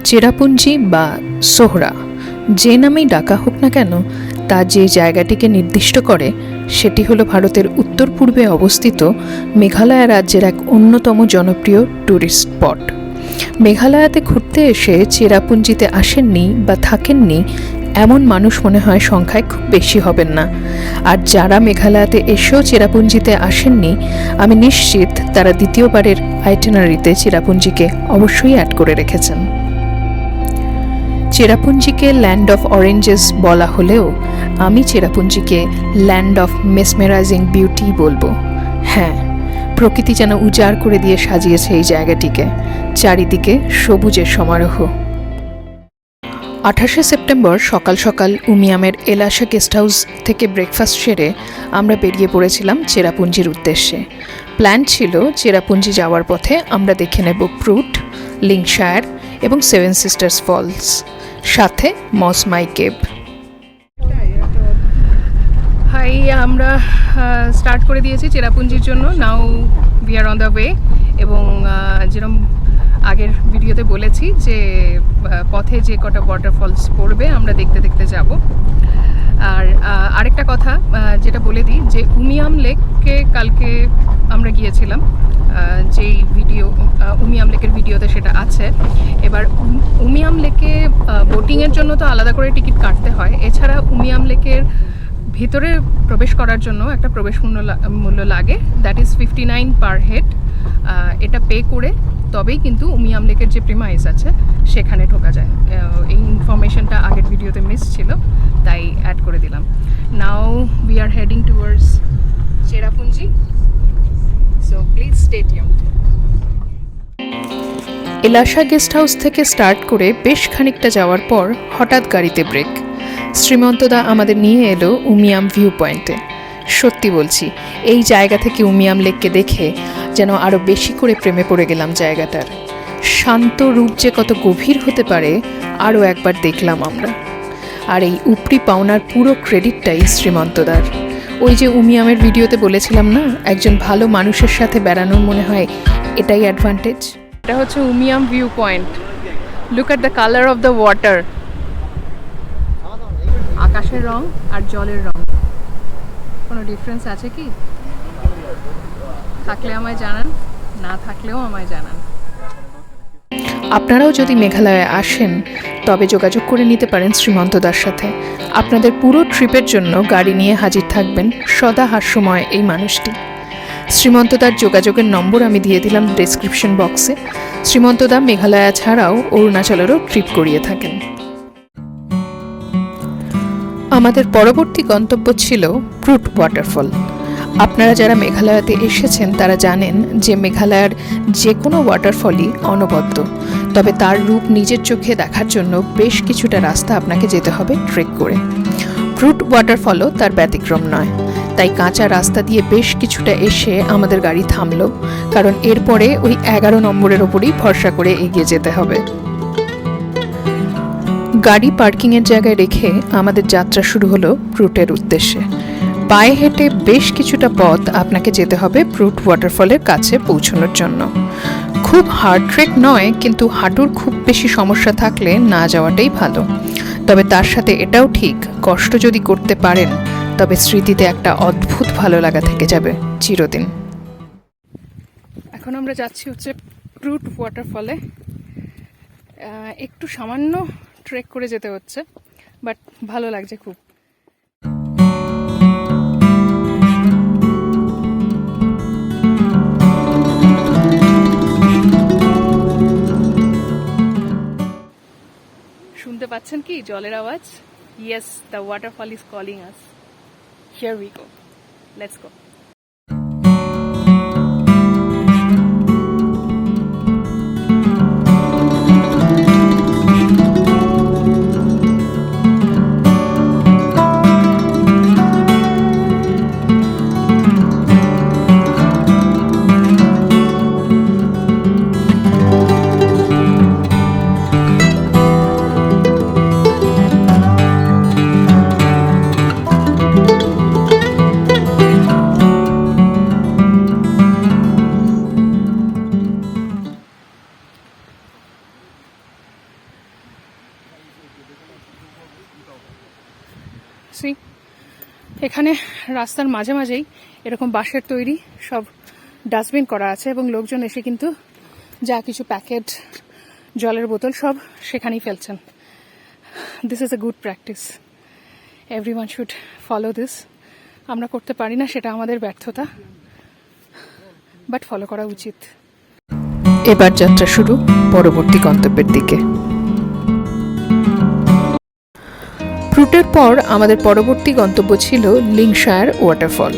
চেরাপুঞ্জি বা সোহরা যে নামেই ডাকা হোক না কেন, তা যে জায়গাটিকে নির্দিষ্ট করে সেটি হলো ভারতের উত্তর পূর্বে অবস্থিত মেঘালয় রাজ্যের এক অন্যতম জনপ্রিয় ট্যুরিস্ট স্পট। মেঘালয়াতে ঘুরতে এসে চেরাপুঞ্জিতে আসেননি বা থাকেননি এমন মানুষ মনে হয় সংখ্যায় খুব বেশি হবেন না। আর যারা মেঘালয়াতে এসেও চেরাপুঞ্জিতে আসেননি, আমি নিশ্চিত তারা দ্বিতীয়বারের আইটিনারিতে চেরাপুঞ্জিকে অবশ্যই অ্যাড করে রেখেছেন। চেরাপুঞ্জিকে ল্যান্ড অফ অরেঞ্জেস বলা হলেও আমি চেরাপুঞ্জিকে ল্যান্ড অফ মেসমেরাইজিং বিউটি বলবো। হ্যাঁ, প্রকৃতি যেন উজাড় করে দিয়ে সাজিয়েছে এই জায়গাটিকে, চারিদিকে সবুজের সমারোহ। 28শে সেপ্টেম্বর সকাল সকাল উমিয়ামের এলাশা গেস্ট হাউস থেকে ব্রেকফাস্ট সেরে আমরা বেরিয়ে পড়েছিলাম চেরাপুঞ্জির উদ্দেশ্যে। প্ল্যান ছিল চেরাপুঞ্জি যাওয়ার পথে আমরা দেখে নেব প্রুট, লিংশায়ার এবং সেভেন সিস্টার্স ফলস, সাথে মস মাই কেভ। হাই, আমরা স্টার্ট করে দিয়েছি চেরাপুঞ্জির জন্য। নাও we R on the way. এবং যেরকম আগের ভিডিওতে বলেছি যে পথে যে কটা ওয়াটারফলস পড়বে আমরা দেখতে দেখতে যাব। আর আরেকটা কথা যেটা বলে দিই, যে উমিয়াম লেককে কালকে আমরা গিয়েছিলাম, যেই ভিডিও উমিয়াম লেকের ভিডিওতে সেটা আছে। এবার উমিয়াম লেকে বোটিংয়ের জন্য তো আলাদা করে টিকিট কাটতে হয়, এছাড়া উমিয়াম লেকের ভিতরে প্রবেশ করার জন্য একটা প্রবেশ মূল্য লাগে, দ্যাট ইজ 59 পার হেড। এটা পে করে তবেই কিন্তু উমিয়াম লেকের যে প্রিমাইস আছে সেখানে ঢোকা যায়। এই ইনফরমেশনটা আগের ভিডিওতে মিস ছিল, তাই অ্যাড করে দিলাম। Now we are heading towards Cherrapunji, so please stay tuned. Elasha guest house থেকে স্টার্ট করে বেশ খানিকটা যাওয়ার পর হঠাৎ গাড়িতে ব্রেক। শ্রীমন্তদা আমাদের নিয়ে এলো উমিয়াম ভিউ পয়েন্টে। সত্যি বলছি, এই জায়গা থেকে উমিয়াম লেককে দেখে যেন আরও বেশি করে প্রেমে পড়ে গেলাম জায়গাটার। শান্ত রূপ যে কত গভীর হতে পারে আরও একবার দেখলাম আমরা। আর এই উপরি পাওনার পুরো ক্রেডিটটাই শ্রীমন্তদার। ওই যে উমিয়ামের ভিডিওতে বলেছিলাম না, একজন ভালো মানুষের সাথে বেড়ানোর মনে হয় এটাই অ্যাডভান্টেজ। এটা হচ্ছে Umiam view point. Look at the colour of the water. আকাশের রং আর জলের রং কোনো ডিফারেন্স আছে কি? থাকলে আমায় জানান, না থাকলেও আমায় জানান। আপনারাও যদি মেঘালয়ে আসেন তবে যোগাযোগ করে নিতে পারেন শ্রীমন্তদার সাথে। আপনাদের পুরো ট্রিপের জন্য গাড়ি নিয়ে হাজির থাকবেন সদা হাস্যময় এই মানুষটি। শ্রীমন্তদার যোগাযোগের নম্বর আমি দিয়ে দিলাম ডেসক্রিপশন বক্সে। শ্রীমন্তদা মেঘালয়া ছাড়াও অরুণাচলেরও ট্রিপ করিয়ে থাকেন। আমাদের পরবর্তী গন্তব্য ছিল প্রুট ওয়াটারফল। আপনারা যারা মেঘালয়াতে এসেছেন তারা জানেন যে মেঘালয়ের যে কোনো ওয়াটারফলই অনবদ্য, তবে তার রূপ নিজের চোখে দেখার জন্য বেশ কিছুটা রাস্তা আপনাকে যেতে হবে ট্রেক করে। প্রুট ওয়াটারফলও তার ব্যতিক্রম নয়, তাই কাঁচা রাস্তা দিয়ে বেশ কিছুটা এসে আমাদের গাড়ি থামলো, কারণ এরপরে ওই 11 নম্বরের ওপরই ভরসা করে এগিয়ে যেতে হবে। গাড়ি পার্কিংয়ের জায়গায় রেখে আমাদের যাত্রা শুরু হলো প্রুটের উদ্দেশ্যে। পায়ে হেঁটে বেশ কিছুটা পথ আপনাকে যেতে হবে প্রুট ওয়াটারফলের কাছে পৌঁছানোর জন্য। খুব হার্ড ট্রেক নয়, কিন্তু হাঁটুর খুব বেশি সমস্যা থাকলে না যাওয়াটাই ভালো। তবে তার সাথে এটাও ঠিক, কষ্ট যদি করতে পারেন তবে স্মৃতিতে একটা অদ্ভুত ভালো লাগা থেকে যাবে চিরদিন। এখন আমরা যাচ্ছি হচ্ছে প্রুট ওয়াটারফলে। একটু সামান্য ট্রেক করে যেতে হচ্ছে, বাট ভালো লাগছে খুব। শুনতে পাচ্ছেন কি জলের আওয়াজ? Yes, the waterfall is calling us. Here we go, let's go. See এখানে রাস্তার মাঝে মাঝেই এরকম বাঁশের তৈরি সব ডাস্টবিন করা আছে এবং লোকজন এসে কিন্তু যা কিছু প্যাকেট জলের বোতল সব সেখানেই ফেলছেন। This is a good practice, everyone should follow this. আমরা করতে পারি না, সেটা আমাদের ব্যর্থতা, বাট ফলো করা উচিত। এবার যাত্রা শুরু পরবর্তী গন্তব্যের দিকে। প্রুটের পর আমাদের পরবর্তী গন্তব্য ছিল লিংশায়ার ওয়াটারফল।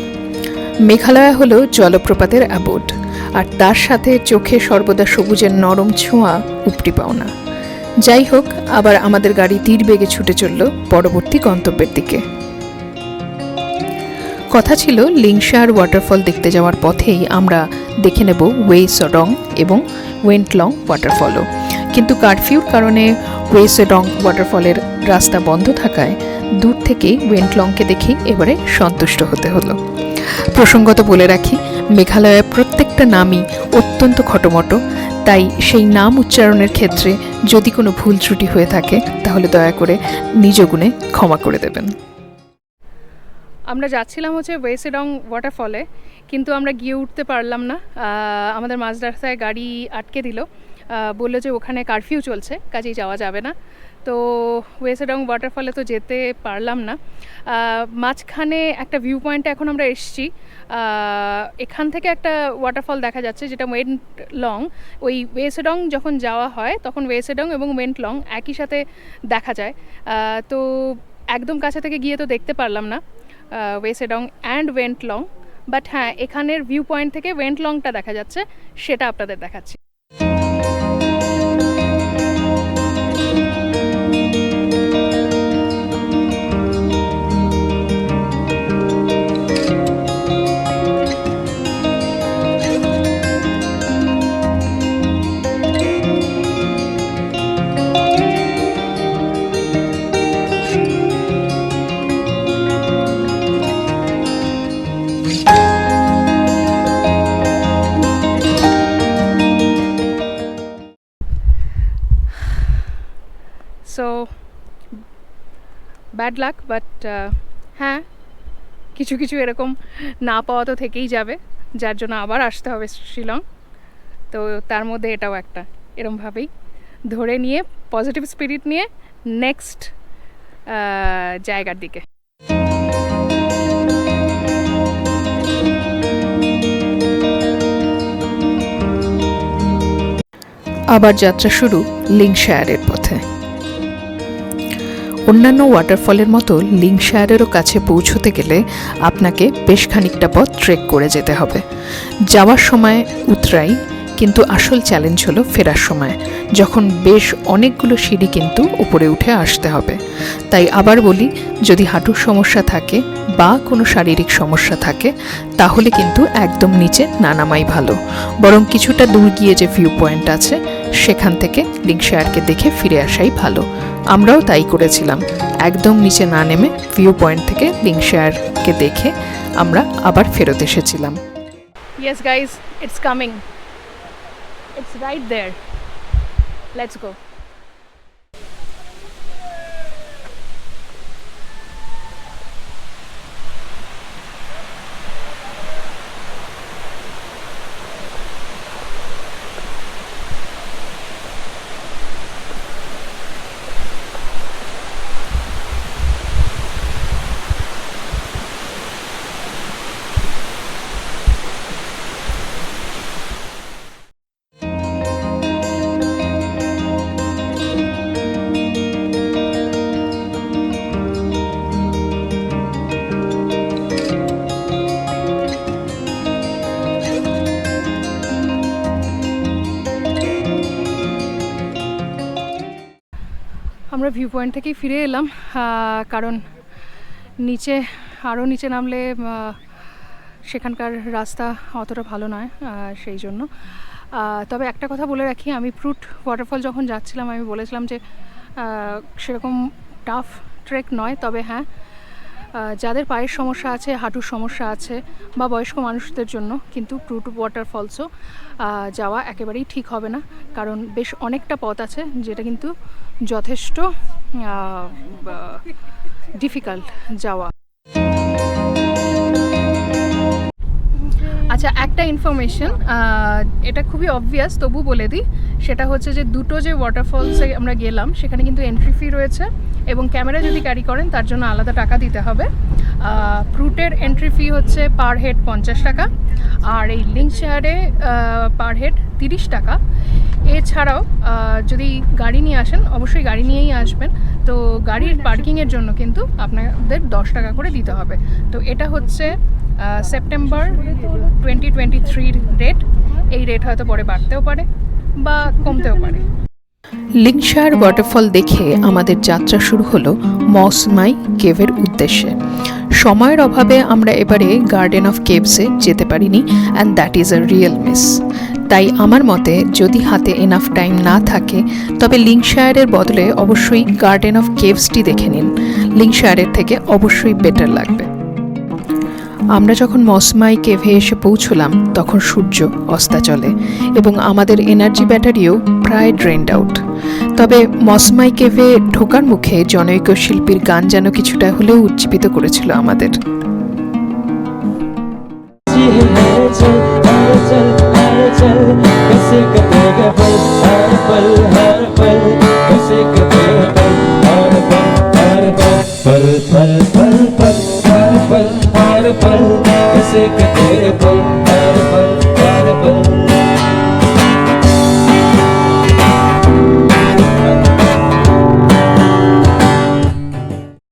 মেঘালয় হলো জলপ্রপাতের অ্যাবোর্ড, আর তার সাথে চোখে সর্বদা সবুজের নরম ছোঁয়া উপরি পাওনা। যাই হোক, আবার আমাদের গাড়ি তীর বেগে ছুটে চলল পরবর্তী গন্তব্যের দিকে। কথা ছিল লিংশায়ার ওয়াটারফল দেখতে যাওয়ার পথেই আমরা দেখে নেব ওয়ে সডং এবং ওয়েন্টলং ওয়াটারফলও, কিন্তু কারফিউর কারণে ওয়ে সডং ওয়াটারফলের রাস্তা বন্ধ থাকায় দূর থেকেই ওয়েন্টলংকে দেখেই এবারে সন্তুষ্ট হতে হলো। প্রসঙ্গত বলে রাখি, মেঘালয়ের প্রত্যেকটা নামই অত্যন্ত খটোমটো, তাই সেই নাম উচ্চারণের ক্ষেত্রে যদি কোনো ভুল ত্রুটি হয়ে থাকে তাহলে দয়া করে নিজ গুণে ক্ষমা করে দেবেন। আমরা যাচ্ছিলাম হচ্ছে ওয়ে সডং ওয়াটারফলে, কিন্তু আমরা গিয়ে উঠতে পারলাম না। আমাদের মাঝ রাস্তায় গাড়ি আটকে দিল, বললো যে ওখানে কারফিউ চলছে, কাজেই যাওয়া যাবে না। তো ওয়ে সডং ওয়াটারফলে তো যেতে পারলাম না। মাঝখানে একটা ভিউ পয়েন্টে এখন আমরা এসেছি, এখান থেকে একটা ওয়াটারফল দেখা যাচ্ছে যেটা ওয়েন্টলং। ওই ওয়ে সডং যখন যাওয়া হয় তখন ওয়ে সডং এবং ওয়েন্টলং একই সাথে দেখা যায়। তো একদম কাছে থেকে গিয়ে তো দেখতে পারলাম না ওয়ে সডং অ্যান্ড ওয়েন্টলং, বাট হ্যাঁ, এখানের ভিউ পয়েন্ট থেকে ওয়েন্টলংটা দেখা যাচ্ছে, সেটা আপনাদের দেখাচ্ছি। সো ব্যাড লাক, বাট হ্যাঁ, কিছু কিছু এরকম না পাওয়া তো থেকেই যাবে, যার জন্য আবার আসতে হবে শিলং। তো তার মধ্যে এটাও একটা, এরমভাবেই ধরে নিয়ে পজিটিভ স্পিরিট নিয়ে নেক্সট জায়গার দিকে। আবার যাত্রা শুরু লিংশায়ারের পথে। অন্যান্য ওয়াটারফলের মতো লিংশায়ারেরও কাছে পৌঁছতে গেলে আপনাকে বেশ খানিকটা পথ ট্রেক করে যেতে হবে। যাওয়ার সময় উতরাই, কিন্তু আসল চ্যালেঞ্জ হলো ফেরার সময়, যখন বেশ অনেকগুলো সিঁড়ি কিন্তু উপরে উঠে আসতে হবে। তাই আবার বলি, যদি হাঁটুর সমস্যা থাকে বা কোনো শারীরিক সমস্যা থাকে তাহলে কিন্তু একদম নিচে না নামাই ভালো, বরং কিছুটা দূর গিয়ে যে ভিউ পয়েন্ট আছে সেখান থেকে লিংশায়ারকে দেখে ফিরে আসাই ভালো। আমরাও তাই করেছিলাম, একদম নিচে না নেমে ভিউ পয়েন্ট থেকে লিংশায়ারকে দেখে আমরা আবার ফেরত এসেছিলাম। Yes guys, it's coming. It's right there. Let's go. আমরা ভিউ পয়েন্ট থেকেই ফিরে এলাম, কারণ নিচে আরও নিচে নামলে সেখানকার রাস্তা অতটা ভালো নয়, সেই জন্য। তবে একটা কথা বলে রাখি, আমি প্রুট ওয়াটারফল যখন যাচ্ছিলাম আমি বলেছিলাম যে সেরকম টাফ ট্রেক নয়, তবে হ্যাঁ, যাদের পায়ের সমস্যা আছে, হাঁটুর সমস্যা আছে বা বয়স্ক মানুষদের জন্য কিন্তু প্রুট ওয়াটারফলসও যাওয়া একেবারেই ঠিক হবে না, কারণ বেশ অনেকটা পথ আছে যেটা কিন্তু যথেষ্ট ডিফিকাল্ট যাওয়া। আচ্ছা, একটা ইনফরমেশন, এটা খুবই অবভিয়াস, তবু বলে দিই। সেটা হচ্ছে যে দুটো যে ওয়াটারফলসে আমরা গেলাম সেখানে কিন্তু এন্ট্রি ফি রয়েছে, এবং ক্যামেরা যদি ক্যারি করেন তার জন্য আলাদা টাকা দিতে হবে। প্রুটের এন্ট্রি ফি হচ্ছে পার হেড 50 টাকা, আর এই লিঙ্কশেয়ারে পার হেড 30 টাকা। এছাড়াও যদি গাড়ি নিয়ে আসেন, অবশ্যই গাড়ি নিয়েই আসবেন, তো গাড়ির পার্কিংয়ের জন্য কিন্তু আপনাদের 10 টাকা করে দিতে হবে। তো এটা হচ্ছে সেপ্টেম্বর 2023 রেট। এই রেট হয়তো পরে বাড়তেও পারে বা কমতেও পারে। লিংশায়ার ওয়াটারফল দেখে আমাদের যাত্রা শুরু হলো মসমাই কেভের উদ্দেশ্যে। সময়ের অভাবে আমরা এবারে গার্ডেন অফ কেভসে যেতে পারিনি, and that is a real miss. তাই আমার মতে যদি হাতে এনাফ টাইম না থাকে তবে লিংশায়ারের বদলে অবশ্যই গার্ডেন অফ কেভসটি দেখে নিন। লিংশায়ারের থেকে অবশ্যই বেটার লাগবে। আমরা যখন মসমাই কেভে এসে পৌঁছলাম তখন সূর্য অস্তাচলে এবং আমাদের এনার্জি ব্যাটারিও প্রায় ড্রেন্ড আউট। তবে মসমাই কেভে ঢোকার মুখে জনৈক শিল্পীর গান যেন কিছুটা হলেও উজ্জীবিত করেছিল আমাদের।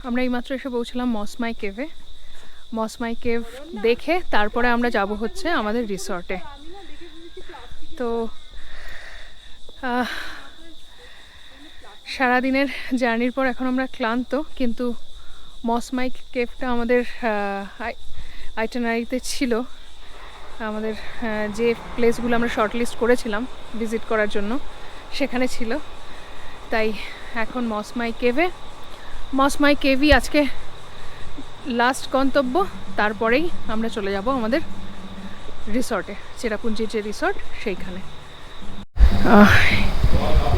আমরা এইমাত্র এসে পৌঁছলাম মসমাই কেভে। মসমাই কেভ দেখে তারপরে আমরা যাব হচ্ছে আমাদের রিসর্টে। তো সারাদিনের জার্নির পর এখন আমরা ক্লান্ত, কিন্তু মসমাই কেভটা আমাদের আইটিনারিতে ছিল। আমাদের যে প্লেসগুলো আমরা শর্টলিস্ট করেছিলাম ভিজিট করার জন্য সেখানে ছিল। তাই এখন মসমাই কেভই আজকে লাস্ট গন্তব্য। তারপরেই আমরা চলে যাব আমাদের রিসর্টে, চেরাপুঞ্জির যে রিসর্ট সেইখানে।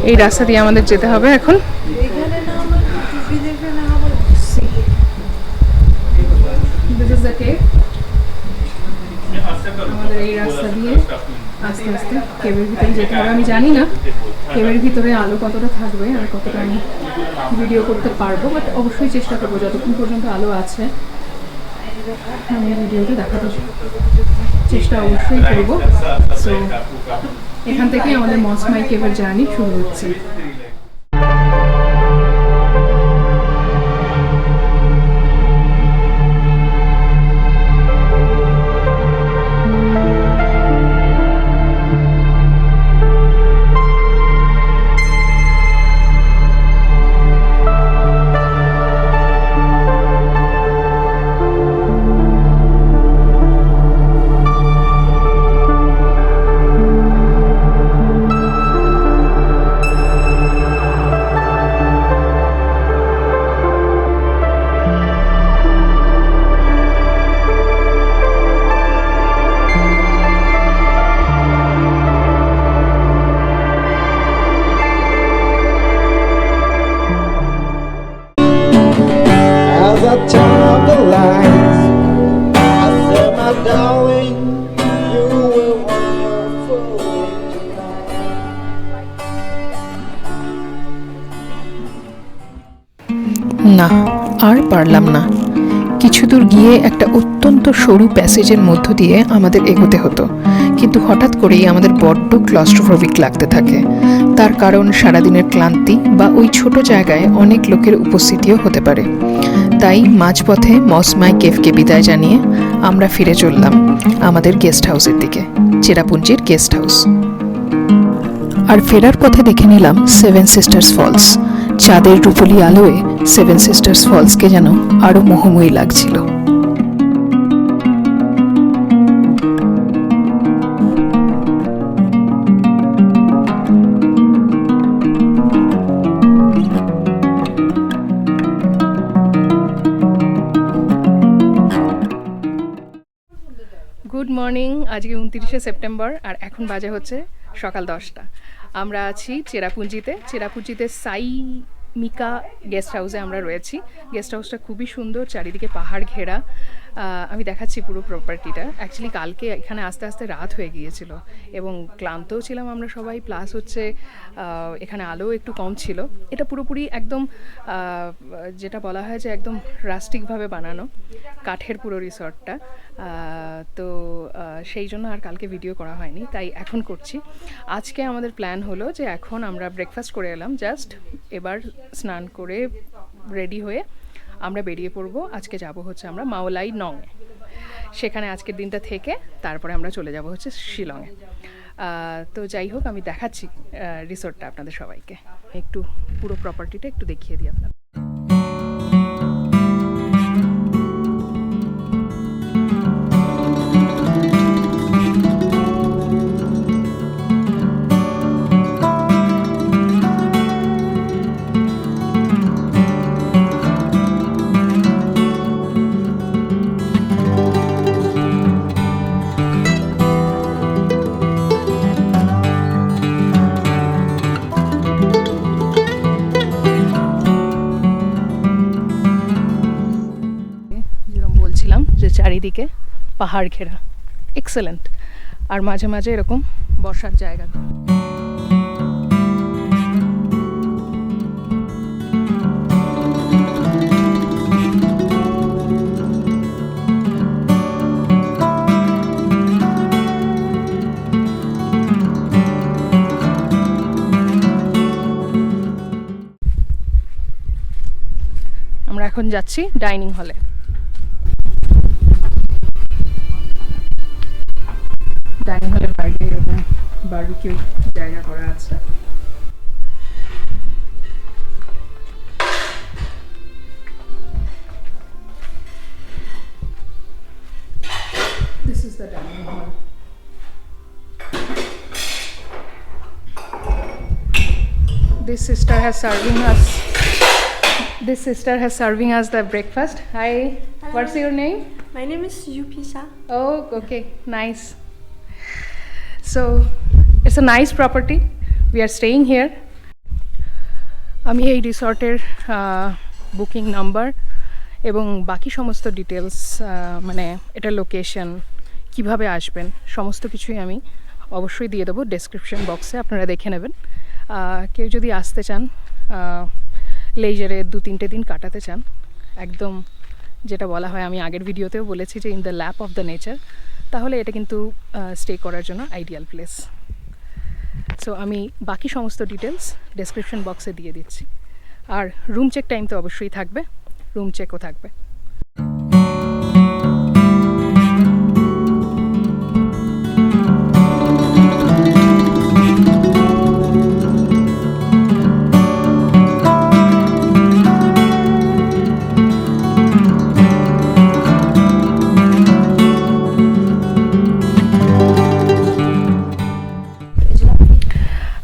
এই রাস্তা দিয়ে আমাদের যেতে হবে এখন। আমাদের এই রাস্তা দিয়ে আস্তে আস্তে কেবের ভিতরে যেতে হবে। আমি জানি না কেবের ভিতরে আলো কতটা থাকবে আর কতটা আমি ভিডিও করতে পারবো, বাট অবশ্যই চেষ্টা করবো যতক্ষণ পর্যন্ত আলো আছে আমি ভিডিওতে দেখাতে চেষ্টা অবশ্যই করবো। সো এখান থেকেই আমাদের মসমাই কেবের জার্নি শুরু হচ্ছে। না, আর পারলাম না। কিছু দূর গিয়ে একটা অত্যন্ত সরু প্যাসেজের মধ্য দিয়ে আমাদের এগোতে হতো, কিন্তু হঠাৎ করেই আমাদের বড্ড ক্লস্ট্রোফোবিক লাগতে থাকে। তার কারণ সারাদিনের ক্লান্তি বা ওই ছোট জায়গায় অনেক লোকের উপস্থিতিও হতে পারে। তাই মাঝপথে মসমাই কেভকে বিদায় জানিয়ে আমরা ফিরে চললাম আমাদের গেস্ট হাউসের দিকে, চেরাপুঞ্জির গেস্ট হাউস। আর ফেরার পথে দেখে নিলাম সেভেন সিস্টার্স ফলস। চাঁদের রূপলি আলোয় সেভেন সিস্টার্স ফলসকে যেন আরো মোহময়ী লাগছিল। Good morning. আজকে 29শে সেপ্টেম্বর আর এখন বাজে হচ্ছে সকাল 10টা। আমরা আছি চেরাপুঞ্জিতে সাই মিকা গেস্ট হাউসে আমরা রয়েছি। গেস্ট হাউসটা খুবই সুন্দর, চারিদিকে পাহাড় ঘেরা। আমি দেখাচ্ছি পুরো প্রপার্টিটা। অ্যাকচুয়ালি কালকে এখানে আস্তে আস্তে রাত হয়ে গিয়েছিল এবং ক্লান্তও ছিলাম আমরা সবাই, প্লাস হচ্ছে এখানে আলো একটু কম ছিল। এটা পুরোপুরি একদম যেটা বলা হয় যে একদম রাস্টিকভাবে বানানো, কাঠের পুরো রিসর্টটা। তো সেই জন্য আর কালকে ভিডিও করা হয়নি, তাই এখন করছি। আজকে আমাদের প্ল্যান হলো যে এখন আমরা ব্রেকফাস্ট করে এলাম জাস্ট, এবার স্নান করে রেডি হয়ে আমরা বেরিয়ে পড়বো। আজকে যাব হচ্ছে আমরা মাওলাই নং, সেখানে আজকের দিনটা থেকে তারপরে আমরা চলে যাব হচ্ছে শিলংয়ে। তো যাই হোক, আমি দেখাচ্ছি রিসোর্টটা আপনাদের সবাইকে। একটু পুরো প্রপার্টিটা একটু দেখিয়ে দিই আপনার। যে চারিদিকে পাহাড় ঘেরা, এক্সেলেন্ট। আর মাঝে মাঝে এরকম বসার জায়গা। আমরা এখন যাচ্ছি ডাইনিং হলে। ডাইনিং হলের বাইরে এরকম বারবিকিউ জায়গা করা আছে। This is the dining hall. This sister has serving us the breakfast. Hi. Hello. What's your name? My name is Yupisa. Oh, okay, nice. So it's a nice property. We are staying here. আমি এই রিসর্টের booking number এবং বাকি সমস্ত details, মানে এটা location, কিভাবে আসবেন, সমস্ত কিছুই আমি অবশ্যই দিয়ে দেবো ডেসক্রিপশন বক্সে, আপনারা দেখে নেবেন। কেউ যদি আসতে চান, লেজারে 2-3 দিন কাটাতে চান, একদম যেটা বলা হয়, আমি আগের ভিডিওতেও বলেছি যে in the lap of the nature, তাহলে এটা কিন্তু স্টে করার জন্য আইডিয়াল প্লেস। সো আমি বাকি সমস্ত ডিটেলস ডেসক্রিপশন বক্সে দিয়ে দিচ্ছি। আর রুম চেক টাইম তো অবশ্যই থাকবে, রুম চেকও থাকবে।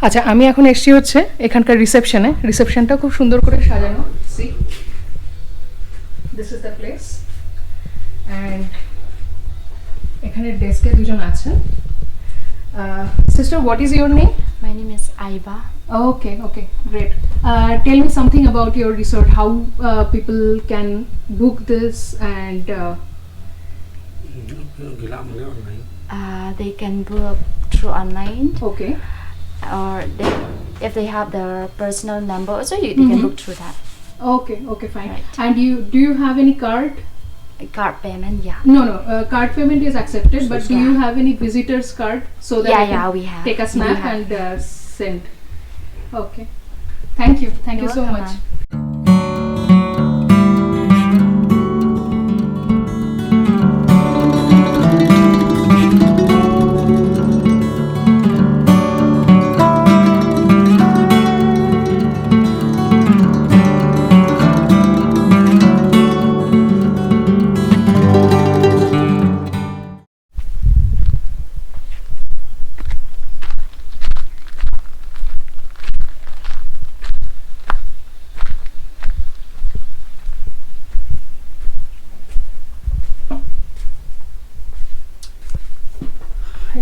আচ্ছা, আমি এখন এসেছি হচ্ছে এখানকার রিসেপশনে। রিসেপশনটা খুব সুন্দর করে সাজানো। See, this is the place. And এখানে ডেস্কে দুজন আছেন। Sister, what is your name? My name is Aiba. Okay, okay, great. Tell me something about your resort, how people can book this, and They can book through online, okay. or if they have their personal number, also they can book through that. Okay, okay, fine. Right. And do you have any card? Card payment, yeah. No, card payment is accepted, but do you have any visitors card so that I can we have. take a We snap have. and send? Okay. Thank you You're so welcome, much. ma'am.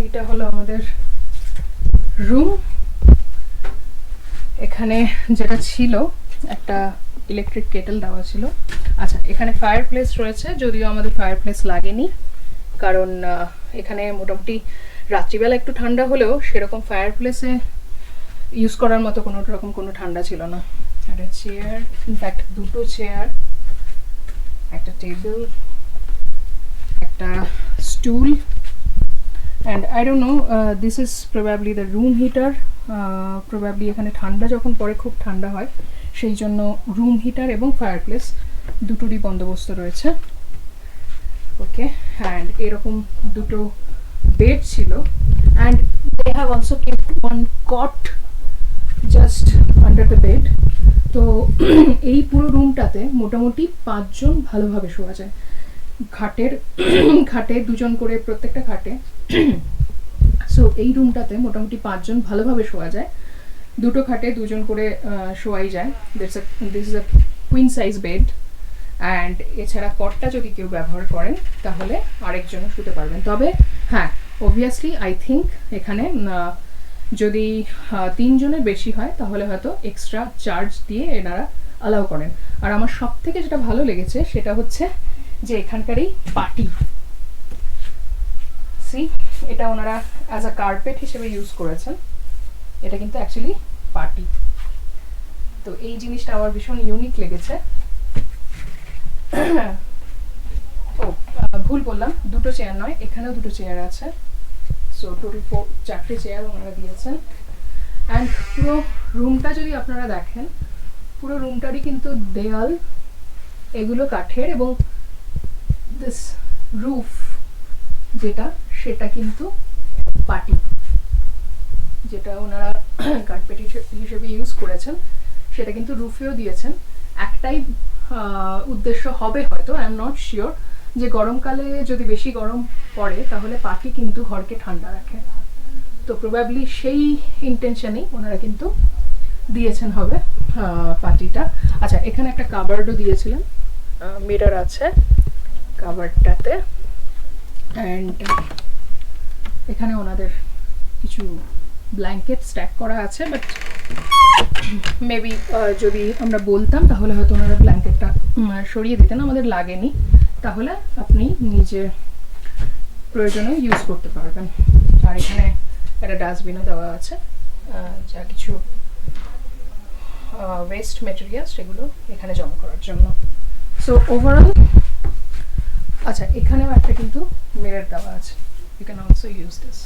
এইটা হলো আমাদের room. এখানে যেটা ছিল একটা electric kettle দেওয়া ছিল। আচ্ছা, এখানে ফায়ার প্লেস রয়েছে, যদিও আমাদের ফায়ার প্লেস লাগেনি, কারণ এখানে মোটামুটি রাত্রিবেলা একটু ঠান্ডা হলেও সেরকম ফায়ার প্লেসে ইউজ করার মতো কোনো রকম কোনো ঠান্ডা ছিল না। একটা চেয়ার, ইনফ্যাক্ট দুটো চেয়ার, একটা টেবিল, একটা stool, and I don't know, this is probably the room heater. Probably এখানে ঠান্ডা যখন পরে খুব ঠান্ডা হয়, সেই জন্য রুম হিটার এবং ফায়ার প্লেস দুটোরই বন্দোবস্ত রয়েছে। ওকে, অ্যান্ড এরকম দুটো বেড ছিল, and they have also kept one cot just under the bed. তো এই পুরো রুমটাতে মোটামুটি 5 জন ভালোভাবে শোয়া যায়। খাটে 2 জন করে প্রত্যেকটা খাটে। সো এই রুমটাতে মোটামুটি 5 জন ভালোভাবে শোয়া যায়। দুটো খাটে 2 জন করে শোয়াই যায়। This is a queen size bed, and এছাড়া কটটা যদি কেউ ব্যবহার করেন তাহলে আরেকজনও শুতে পারবেন। তবে হ্যাঁ, অবভিয়াসলি আই থিঙ্ক এখানে যদি 3 জনের বেশি হয় তাহলে হয়তো এক্সট্রা চার্জ দিয়ে এনারা অ্যালাউ করেন। আর আমার সব থেকে যেটা ভালো লেগেছে সেটা হচ্ছে যে এখানকার এই পার্টি, সি, এটা ওনারা অ্যাজ আ কার্পেট হিসেবে ইউজ করেছেন। এটা কিন্তু অ্যাকচুয়ালি পার্টি। তো এই জিনিসটা আমার ভীষণ ইউনিক লেগেছে। ও ভুল বললাম, দুটো চেয়ার নয়, এখানেও দুটো চেয়ার আছে। সো টোটাল 4টে চেয়ার ওনারা দিয়েছেন। অ্যান্ড পুরো রুমটা যদি আপনারা দেখেন, পুরো রুমটারই কিন্তু দেয়াল এগুলো কাঠের, এবং দিস রুফ যেটা, সেটা কিন্তু পার্টি, যেটা ওনারা কার্পেট হিসেবে ইউজ করেছেন, সেটা কিন্তু রুফেও দিয়েছেন। একটাই উদ্দেশ্য হবে হয়তো, আই এম নট শিওর, যে গরমকালে যদি বেশি গরম পড়ে তাহলে পাখি কিন্তু ঘরকে ঠান্ডা রাখে। তো প্রবাবলি সেই ইন্টেনশনেই ওনারা কিন্তু দিয়েছেন হবে পার্টিটা। আচ্ছা, এখানে একটা কাবার্ডও দিয়েছিলেন, মিরর আছে কাবার্ডটাতে, অ্যান্ড এখানে ওনাদের কিছু ব্ল্যাঙ্কেট স্ট্যাক করা আছে, বাট মেবি যদি আমরা বলতাম তাহলে হয়তো ওনারা ব্ল্যাঙ্কেটটা সরিয়ে দিতেন, আমাদের লাগেনি। তাহলে আপনি নিজের প্রয়োজনে ইউজ করতে পারবেন। আর এখানে একটা ডাস্টবিনও দেওয়া আছে, যা কিছু ওয়েস্ট মেটেরিয়াল সেগুলো এখানে জমা করার জন্য। সো ওভারঅল, আচ্ছা এখানেও একটা কিন্তু মিরর দেওয়া আছে, you can also use this.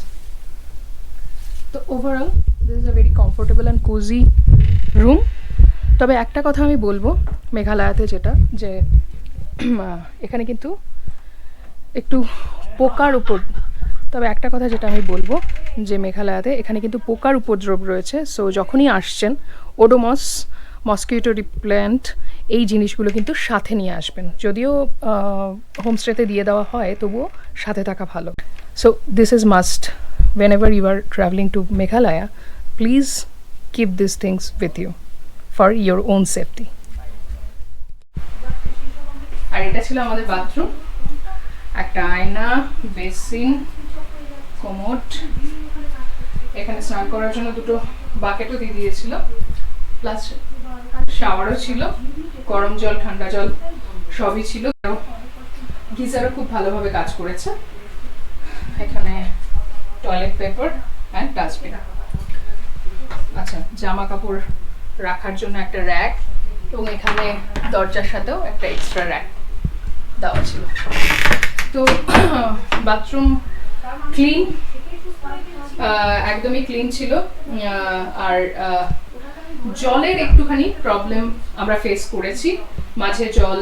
তো overall this is a very comfortable and cosy room. তবে একটা কথা আমি বলবো মেঘালয়াতে, যেটা যে এখানে কিন্তু একটু পোকার উপর, তবে একটা কথা যেটা আমি বলবো যে মেঘালয়াতে এখানে কিন্তু পোকার উপদ্রব রয়েছে। সো যখনই আসছেন, ওডোমস, মসকিউটো রিপ্লেন্ট, এই জিনিসগুলো কিন্তু সাথে নিয়ে আসবেন। যদিও হোমস্টেতে দিয়ে দেওয়া হয়, তবুও সাথে থাকা ভালো। So this is must whenever you are traveling to Meghalaya, please keep these things with you for your own safety. আর এটা ছিল আমাদের বাথরুম, একটা আয়না, বেসিন, কোমোড, এখানে স্নান করার জন্য দুটো বাকেটও দিয়ে দিয়েছিল, প্লাস শাওয়ারও ছিল, গরম জল ঠান্ডা জল সবই ছিল। গিজারও খুব ভালোভাবে কাজ করেছে। এখানে টয়লেট পেপার অ্যান্ড ডাস্টবিন। আচ্ছা, জামা কাপড় রাখার জন্য একটা র্যাক, এবং এখানে দরজার সাথেও একটা এক্সট্রা র্যাক দেওয়া ছিল। তো বাথরুম ক্লিন, একদমই ক্লিন ছিল। আর জলের একটুখানি প্রবলেম আমরা ফেস করেছি, মাঝে জল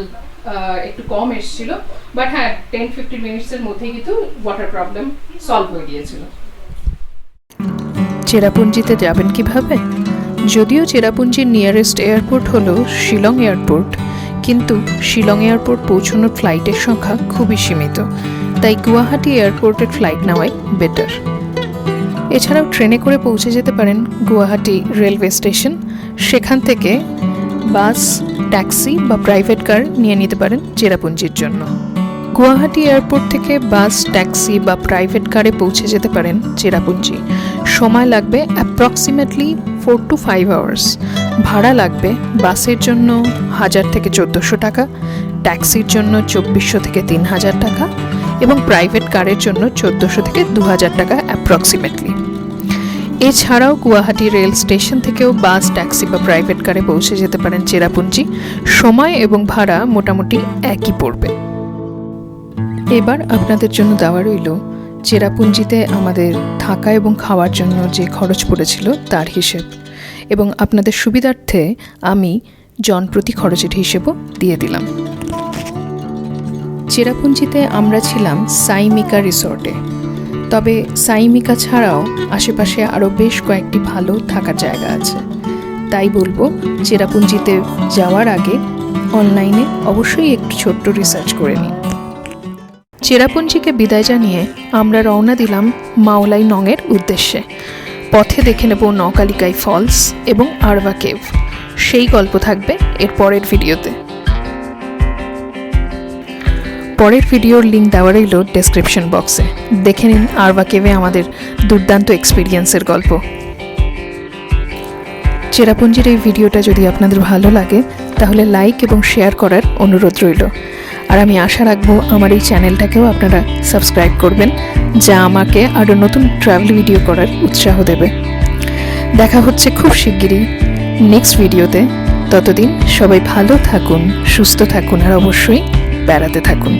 একটু কম এসেছিল, বাট হ্যাঁ 10-15 মিনিটসের মধ্যেই কিন্তু ওয়াটার প্রবলেম সলভ হয়ে গিয়েছিল। চেরাপুঞ্জিতে যাবেন কিভাবে? যদিও চেরাপুঞ্জির নিয়ারেস্ট এয়ারপোর্ট হলো শিলং এয়ারপোর্ট, কিন্তু শিলং এয়ারপোর্ট পৌঁছানোর ফ্লাইটের সংখ্যা খুবই সীমিত, তাই গুয়াহাটি এয়ারপোর্টের ফ্লাইট নেওয়াই বেটার। এছাড়াও ট্রেনে করে পৌঁছে যেতে পারেন গুয়াহাটি রেলওয়ে স্টেশন, সেখান থেকে বাস, ট্যাক্সি বা প্রাইভেট কার নিয়ে নিতে পারেন চেরাপুঞ্জির জন্য। গুয়াহাটি এয়ারপোর্ট থেকে বাস, ট্যাক্সি বা প্রাইভেট কারে পৌঁছে যেতে পারেন চেরাপুঞ্জি। সময় লাগবে অ্যাপ্রক্সিমেটলি 4 to 5 আওয়ার্স। ভাড়া লাগবে বাসের জন্য 1000 থেকে 1400 টাকা, ট্যাক্সির জন্য 2400 থেকে 3000 টাকা এবং প্রাইভেট কারের জন্য 1400 থেকে 2000 টাকা অ্যাপ্রক্সিমেটলি। এছাড়াও গুয়াহাটি রেল স্টেশন থেকেও বাস, ট্যাক্সি বা প্রাইভেট কারে পৌঁছে যেতে পারেন চেরাপুঞ্জি। সময় এবং ভাড়া মোটামুটি একই পড়বে। এবার আপনাদের জন্য দেওয়া রইল চেরাপুঞ্জিতে আমাদের থাকা এবং খাওয়ার জন্য যে খরচ পড়েছিল তার হিসেব, এবং আপনাদের সুবিধার্থে আমি জনপ্রতি খরচের হিসেবও দিয়ে দিলাম। চেরাপুঞ্জিতে আমরা ছিলাম সাইমিকা রিসর্টে, তবে সাইমিকা ছাড়াও আশেপাশে আরও বেশ কয়েকটি ভালো থাকার জায়গা আছে। তাই বলবো চেরাপুঞ্জিতে যাওয়ার আগে অনলাইনে অবশ্যই একটু ছোট্ট রিসার্চ করে নিন। চেরাপুঞ্জিকে বিদায় জানিয়ে আমরা রওনা দিলাম মাওলাই নংয়ের উদ্দেশ্যে। পথে দেখে নেব নকালিকাই ফলস এবং আরবা কেভ। সেই গল্প থাকবে এর পরের ভিডিওতে। পরের ভিডিওর লিঙ্ক দেওয়া রইল ডেসক্রিপশন বক্সে। দেখে নিন আরবা কেভে আমাদের দুর্দান্ত এক্সপিরিয়েন্সের গল্প। চেরাপুঞ্জির এই ভিডিওটা যদি আপনাদের ভালো লাগে তাহলে লাইক এবং শেয়ার করার অনুরোধ রইল। আর আমি আশা রাখবো আমার এই চ্যানেলটাকেও আপনারা সাবস্ক্রাইব করবেন, যা আমাকে আরও নতুন ট্রাভেল ভিডিও করার উৎসাহ দেবে। দেখা হচ্ছে খুব শিগগিরই নেক্সট ভিডিওতে। ততদিন সবাই ভালো থাকুন, সুস্থ থাকুন আর অবশ্যই বেড়াতে থাকুন।